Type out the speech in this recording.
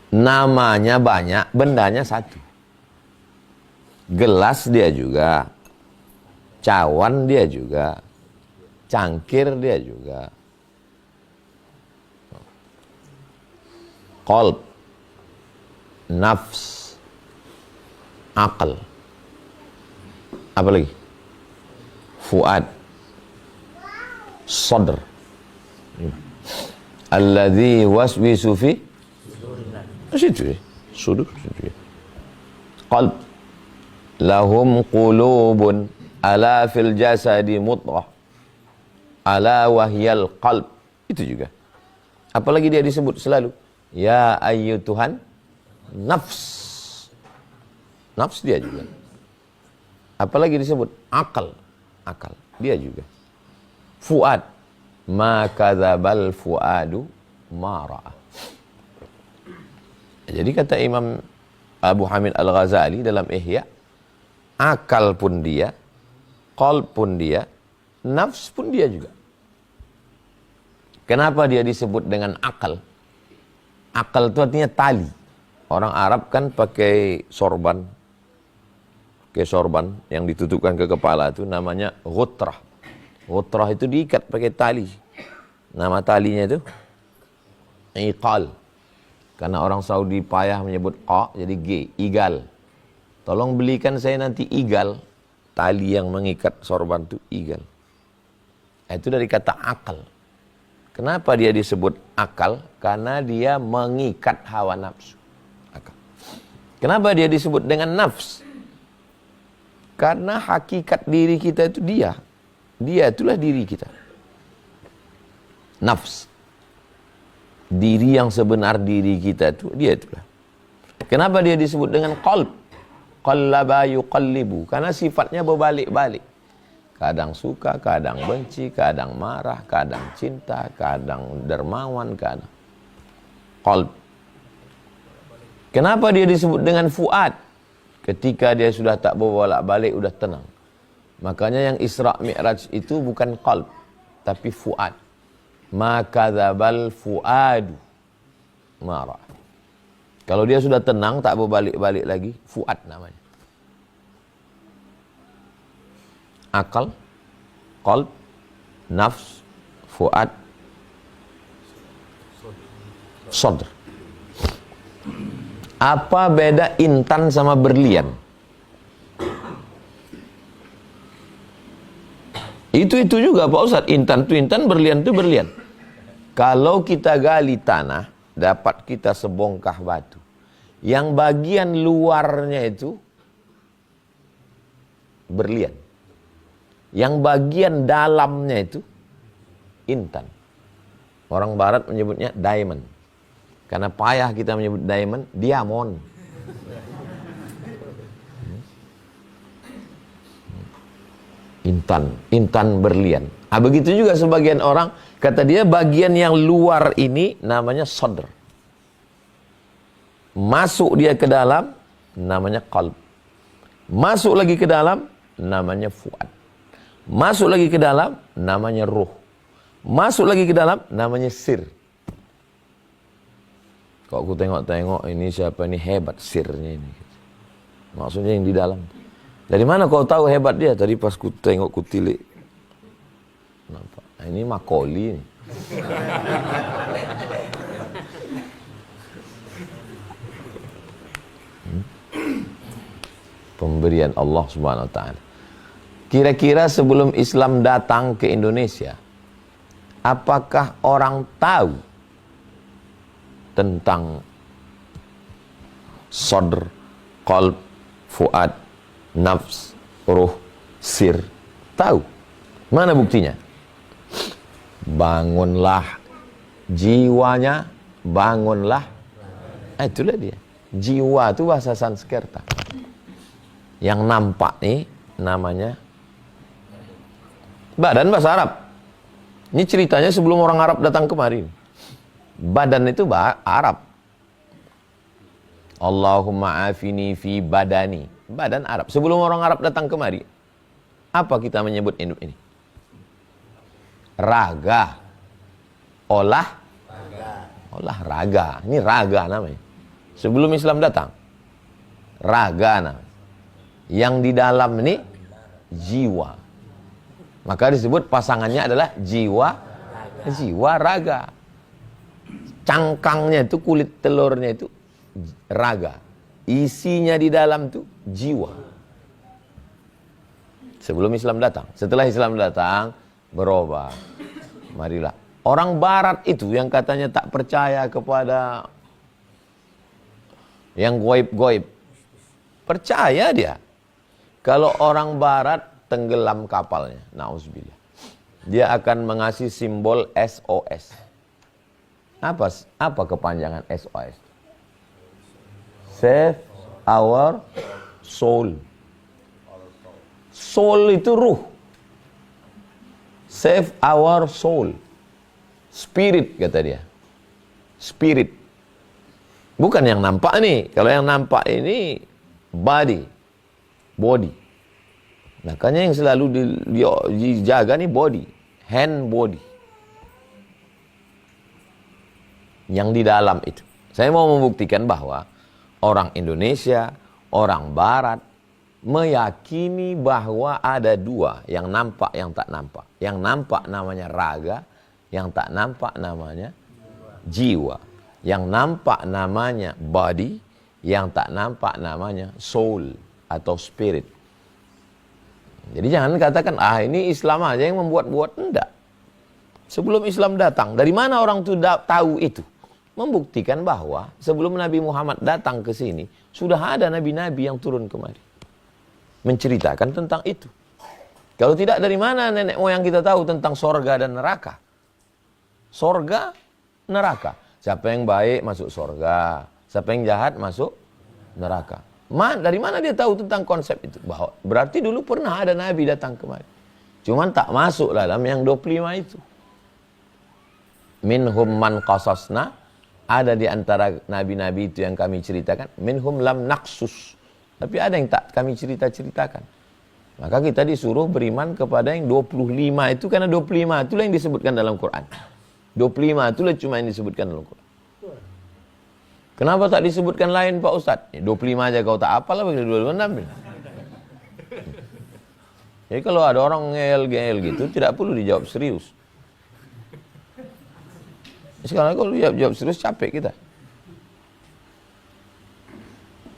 Namanya banyak, bendanya satu. Gelas dia juga, cawan dia juga, cangkir dia juga. Qalb, nafs, akal. Apa lagi? Fuad, sadr. Alladzi waswisu fi situ ya. Sudur situ ya. Qalb, lahum qulubun ala fil jasadi mudghah ala wahyal qalb. Itu juga. Apalagi dia disebut selalu ya ayyuhan nafs. Nafs dia juga. Apalagi disebut akal. Akal dia juga. Fuad, ma kadzabal fuadu ma ra'a. Jadi kata Imam Abu Hamid Al-Ghazali dalam Ihya, akal pun dia, qalb pun dia, nafs pun dia juga. Kenapa dia disebut dengan akal? Akal itu artinya tali. Orang Arab kan pakai sorban. Pakai sorban yang ditutupkan ke kepala itu namanya ghutrah. Ghutrah itu diikat pakai tali. Nama talinya itu iqal. Karena orang Saudi payah menyebut qa, jadi g, igal. Tolong belikan saya nanti igal. Tali yang mengikat sorban itu igal. Itu dari kata akal. Kenapa dia disebut akal? Karena dia mengikat hawa nafsu. Akal. Kenapa dia disebut dengan nafs? Karena hakikat diri kita itu dia. Dia itulah diri kita. Nafs. Diri yang sebenar diri kita itu, dia itulah. Kenapa dia disebut dengan qalb? Qallaba yuqallibu. Karena sifatnya berbalik-balik. Kadang suka, kadang benci, kadang marah, kadang cinta, kadang dermawan, kadang qalb. Kenapa dia disebut dengan fuad? Ketika dia sudah tak berbolak-balik, sudah tenang. Makanya yang Isra Mi'raj itu bukan qalb, tapi fuad. Ma kadzabal fuadu ma ra'a. Kalau dia sudah tenang, tak berbalik-balik lagi, fuad namanya. Akal, qalb, nafs, fuad, sadr. Apa beda intan sama berlian? Itu juga Pak Ustadz. Intan itu intan, berlian itu berlian. Kalau kita gali tanah, dapat kita sebongkah batu. Yang bagian luarnya itu berlian. Yang bagian dalamnya itu intan. Orang barat menyebutnya diamond. Karena payah kita menyebut diamond, diamond. Intan berlian. Begitu juga sebagian orang, kata dia bagian yang luar ini namanya sadr. Masuk dia ke dalam, namanya qalb. Masuk lagi ke dalam, namanya fuad. Masuk lagi ke dalam, namanya ruh. Masuk lagi ke dalam, namanya sir. Kalau aku tengok-tengok ini siapa ini hebat sirnya ini. Maksudnya yang di dalam. Dari mana kau tahu hebat dia? Tadi pas ku tengok ku tilik. Nampak. Nah, ini makoli nih. Pemberian Allah Subhanahu wa taala. Kira-kira sebelum Islam datang ke Indonesia, apakah orang tahu tentang sadr, qalb, fuad, nafs, ruh, sir? Tahu. Mana buktinya? Bangunlah jiwanya, bangunlah. Itulah dia. Jiwa itu bahasa Sanskerta. Yang nampak nih namanya badan, bahasa Arab. Ini ceritanya sebelum orang Arab datang kemari. Badan itu Arab. Allahumma afini fi badani. Badan Arab. Sebelum orang Arab datang kemari, apa kita menyebut induk ini? Raga. Olahraga. Ini raga namanya. Sebelum Islam datang, raga namanya. Yang di dalam ini jiwa. Maka disebut pasangannya adalah jiwa raga. Cangkangnya itu, kulit telurnya itu raga. Isinya di dalam itu jiwa. Sebelum Islam datang. Setelah Islam datang, berubah. Marilah. Orang barat itu yang katanya tak percaya kepada yang goib-goib. Percaya dia. Kalau orang barat tenggelam kapalnya, na'udzubillah, dia akan mengasih simbol SOS. Apa kepanjangan SOS? Save our soul. Soul itu ruh. Save our soul. Spirit kata dia. Spirit. Bukan yang nampak nih. Kalau yang nampak ini body. Makanya yang selalu dijaga nih body. Hand body. Yang di dalam itu. Saya mau membuktikan bahwa orang Indonesia, orang Barat meyakini bahwa ada dua, yang nampak, yang tak nampak. Yang nampak namanya raga, yang tak nampak namanya jiwa. Yang nampak namanya body, yang tak nampak namanya soul atau spirit. Jadi jangan katakan, ini Islam aja yang membuat-buat. Enggak. Sebelum Islam datang, dari mana orang itu tahu itu? Membuktikan bahwa sebelum Nabi Muhammad datang ke sini, sudah ada nabi-nabi yang turun kemari. Menceritakan tentang itu. Kalau tidak, dari mana nenek moyang kita tahu tentang sorga dan neraka? Sorga, neraka. Siapa yang baik masuk sorga, siapa yang jahat masuk neraka. Dari mana dia tahu tentang konsep itu? Bahwa berarti dulu pernah ada nabi datang kemari. Cuman tak masuk dalam yang 25 itu. Minhum man qasasna, ada di antara nabi-nabi itu yang kami ceritakan. Minhum lam naqsus, tapi ada yang tak kami ceritakan. Maka kita disuruh beriman kepada yang 25 itu, karena 25 itulah yang disebutkan dalam Quran. 25 itulah cuma yang disebutkan dalam Quran. Kenapa tak disebutkan lain Pak Ustadz? 25 aja kau tak hafal, apa 22 ambil. Jadi kalau ada orang ngel-ngel gitu, tidak perlu dijawab serius. Sekarang kalau dijawab serius capek kita.